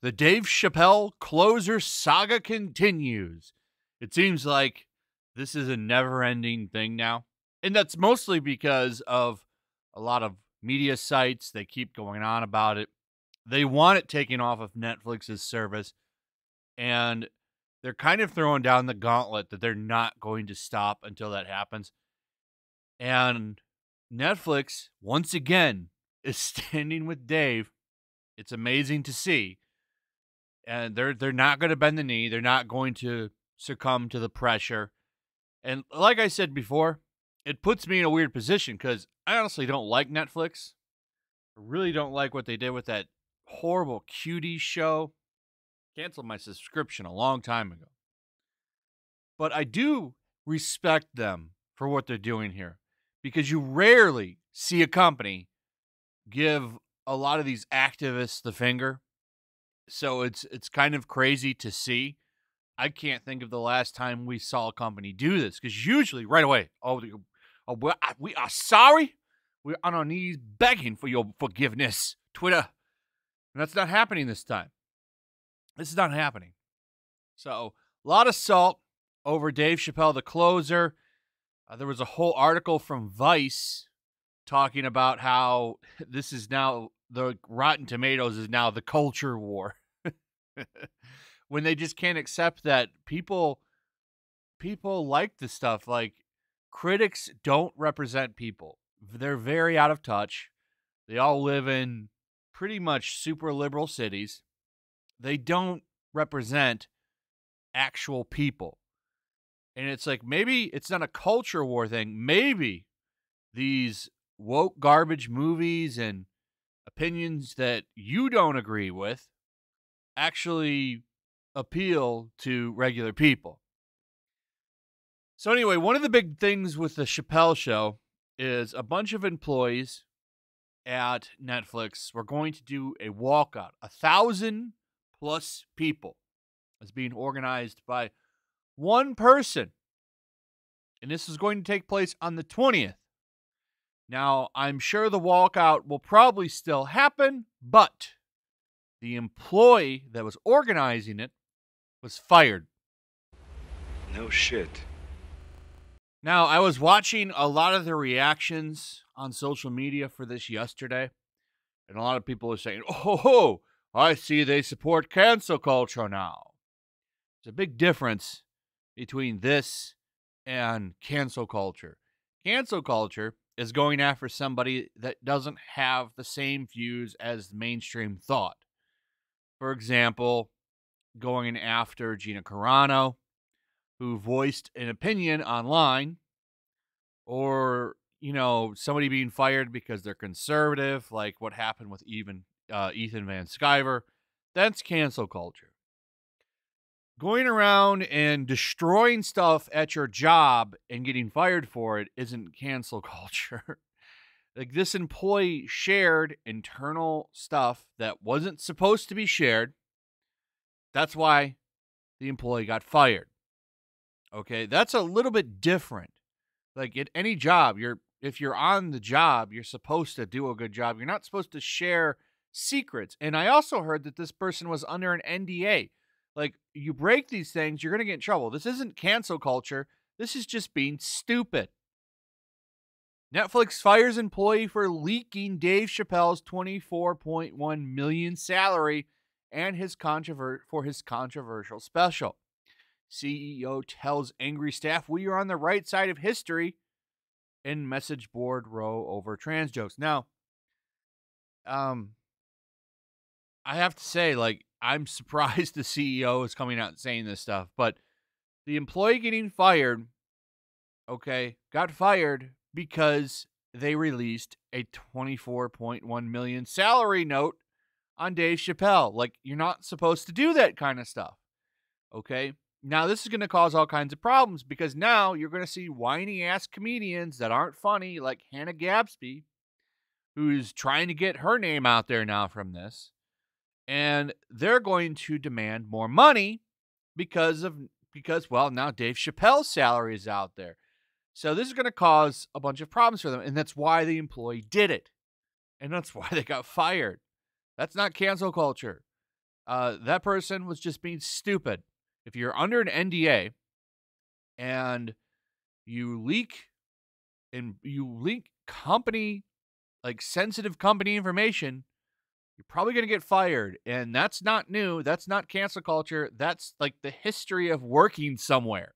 The Dave Chappelle closer saga continues. It seems like this is a never-ending thing now. And that's mostly because of a lot of media sites. They keep going on about it. They want it taken off of Netflix's service. And they're kind of throwing down the gauntlet that they're not going to stop until that happens. And Netflix, once again, is standing with Dave. It's amazing to see. And they're not going to bend the knee. They're not going to succumb to the pressure. And like I said before, it puts me in a weird position because I honestly don't like Netflix. I really don't like what they did with that horrible cutie show. Canceled my subscription a long time ago. But I do respect them for what they're doing here because you rarely see a company give a lot of these activists the finger. So it's kind of crazy to see. I can't think of the last time we saw a company do this because usually right away, we are sorry. We're on our knees begging for your forgiveness, Twitter. And that's not happening this time. This is not happening. So a lot of salt over Dave Chappelle, the closer. There was a whole article from Vice talking about how this is now the Rotten Tomatoes is now the culture war. When they just can't accept that people like this stuff. Like, critics don't represent people. They're very out of touch. They all live in pretty much super liberal cities. They don't represent actual people. And it's like, maybe it's not a culture war thing. Maybe these woke garbage movies and opinions that you don't agree with actually appeal to regular people. So anyway, one of the big things with the Chappelle show is a bunch of employees at Netflix were going to do a walkout. 1,000 plus people is being organized by one person. And this is going to take place on the 20th. Now, I'm sure the walkout will probably still happen, but the employee that was organizing it was fired. No shit. Now, I was watching a lot of the reactions on social media for this yesterday, and a lot of people are saying, oh, I see they support cancel culture now. There's a big difference between this and cancel culture. Cancel culture is going after somebody that doesn't have the same views as mainstream thought. For example, going after Gina Carano, who voiced an opinion online, or, somebody being fired because they're conservative, like what happened with Ethan Van Sciver. That's cancel culture. Going around and destroying stuff at your job and getting fired for it isn't cancel culture. Like, this employee shared internal stuff that wasn't supposed to be shared. That's why the employee got fired. Okay, that's a little bit different. Like, at any job, if you're on the job, you're supposed to do a good job. You're not supposed to share secrets. And I also heard that this person was under an NDA. Like, you break these things, you're going to get in trouble. This isn't cancel culture. This is just being stupid. Netflix fires employee for leaking Dave Chappelle's $24.1 million salary and his controversial special. CEO tells angry staff, we are on the right side of history in message board row over trans jokes. Now, I have to say, I'm surprised the CEO is coming out and saying this stuff, but the employee getting fired, got fired because they released a $24.1 million salary note on Dave Chappelle. Like, you're not supposed to do that kind of stuff. Okay? Now, this is going to cause all kinds of problems because now you're going to see whiny-ass comedians that aren't funny, like Hannah Gadsby, who's trying to get her name out there now from this. And they're going to demand more money because now Dave Chappelle's salary is out there. So this is going to cause a bunch of problems for them. And that's why the employee did it. And that's why they got fired. That's not cancel culture. That person was just being stupid. If you're under an NDA and you leak company, like sensitive company information, you're probably going to get fired. And that's not new. That's not cancel culture. That's like the history of working somewhere.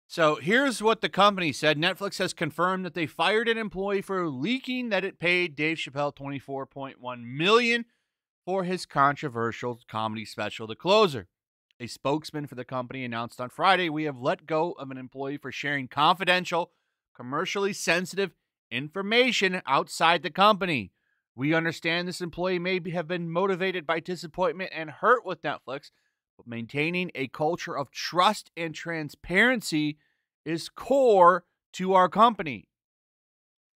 So here's what the company said. Netflix has confirmed that they fired an employee for leaking that it paid Dave Chappelle $24.1 million for his controversial comedy special, The Closer. A spokesman for the company announced on Friday, "We have let go of an employee for sharing confidential, commercially sensitive information outside the company. We understand this employee may have been motivated by disappointment and hurt with Netflix, but maintaining a culture of trust and transparency is core to our company."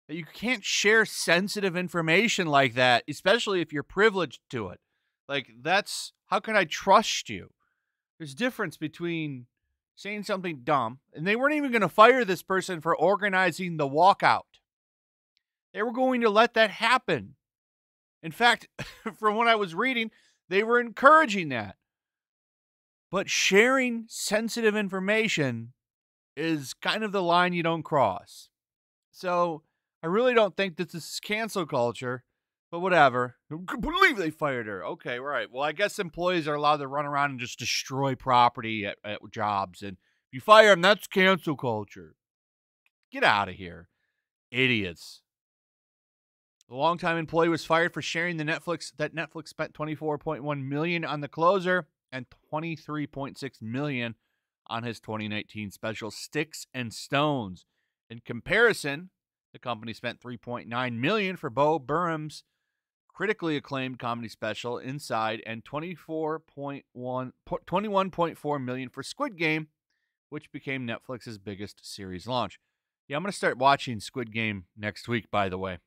You can't share sensitive information like that, especially if you're privileged to it. Like, that's, how can I trust you? There's a difference between saying something dumb, and they weren't even going to fire this person for organizing the walkout. They were going to let that happen. In fact, from what I was reading, they were encouraging that. But sharing sensitive information is kind of the line you don't cross. So I really don't think that this is cancel culture, but whatever. I can't believe they fired her. Okay, right. Well, I guess employees are allowed to run around and just destroy property at jobs. And if you fire them, that's cancel culture. Get out of here. Idiots. The longtime employee was fired for sharing that Netflix spent $24.1 million on The Closer and $23.6 million on his 2019 special Sticks and Stones. In comparison, the company spent $3.9 million for Bo Burnham's critically acclaimed comedy special Inside and $21.4 million for Squid Game, which became Netflix's biggest series launch. Yeah, I'm going to start watching Squid Game next week, by the way.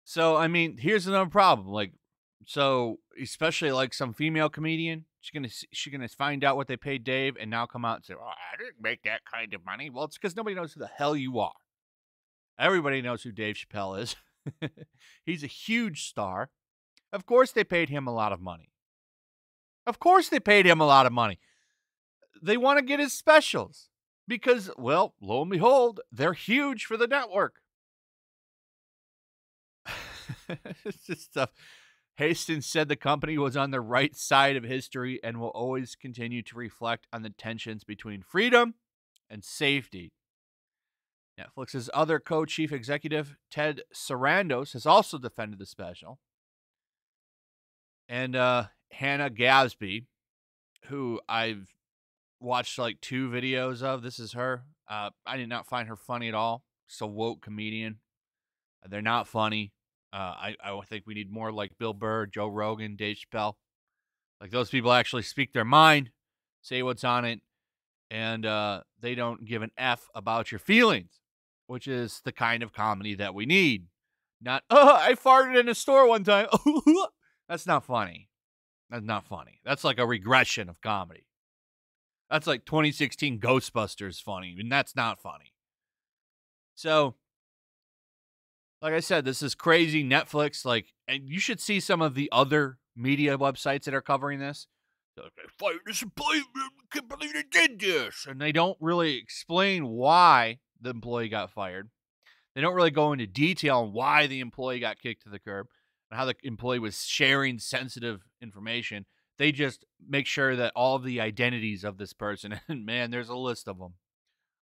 So, I mean, here's another problem. Like, so especially like some female comedian, she's gonna find out what they paid Dave and now come out and say, "Oh, I didn't make that kind of money." Well, it's because nobody knows who the hell you are. Everybody knows who Dave Chappelle is. He's a huge star. Of course they paid him a lot of money. Of course they paid him a lot of money. They want to get his specials because, well, lo and behold, they're huge for the network. It's just stuff. Hastings said the company was on the right side of history and will always continue to reflect on the tensions between freedom and safety. Netflix's other co-chief executive, Ted Sarandos, has also defended the special. And Hannah Gadsby, who I've watched like 2 videos of. This is her. I did not find her funny at all. So woke comedian. They're not funny. I think we need more like Bill Burr, Joe Rogan, Dave Chappelle. Like, those people actually speak their mind, say what's on it, and they don't give an F about your feelings, which is the kind of comedy that we need. Not, I farted in a store one time. That's not funny. That's not funny. That's like a regression of comedy. That's like 2016 Ghostbusters funny, and that's not funny. So, like I said, this is crazy. Netflix, like, and you should see some of the other media websites that are covering this. They're like, "They fired this employee. I can't believe they did this." And they don't really explain why the employee got fired. They don't really go into detail on why the employee got kicked to the curb and how the employee was sharing sensitive information. They just make sure that all of the identities of this person, and man, there's a list of them,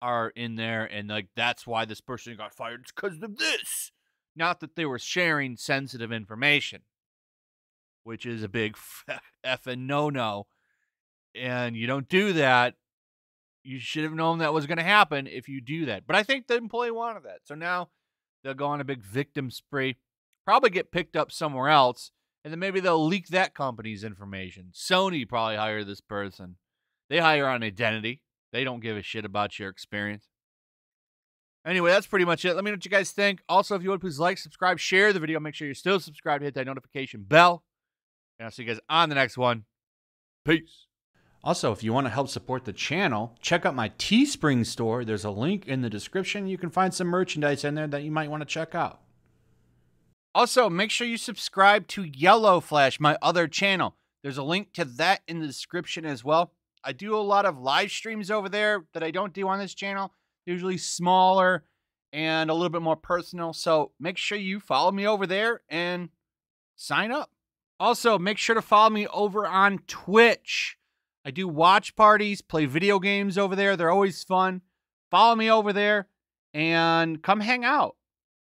are in there. And like, that's why this person got fired. It's because of this. Not that they were sharing sensitive information, which is a big effing no-no. And you don't do that. You should have known that was going to happen if you do that. But I think the employee wanted that. So now they'll go on a big victim spree, probably get picked up somewhere else, and then maybe they'll leak that company's information. Sony probably hired this person. They hire on identity. They don't give a shit about your experience. Anyway, that's pretty much it. Let me know what you guys think. Also, if you would, please like, subscribe, share the video. Make sure you're still subscribed. Hit that notification bell. And I'll see you guys on the next one. Peace. Also, if you want to help support the channel, check out my Teespring store. There's a link in the description. You can find some merchandise in there that you might want to check out. Also, make sure you subscribe to Yellow Flash, my other channel. There's a link to that in the description as well. I do a lot of live streams over there that I don't do on this channel, usually smaller and a little bit more personal. So make sure you follow me over there and sign up. Also, make sure to follow me over on Twitch. I do watch parties, play video games over there. They're always fun. Follow me over there and come hang out.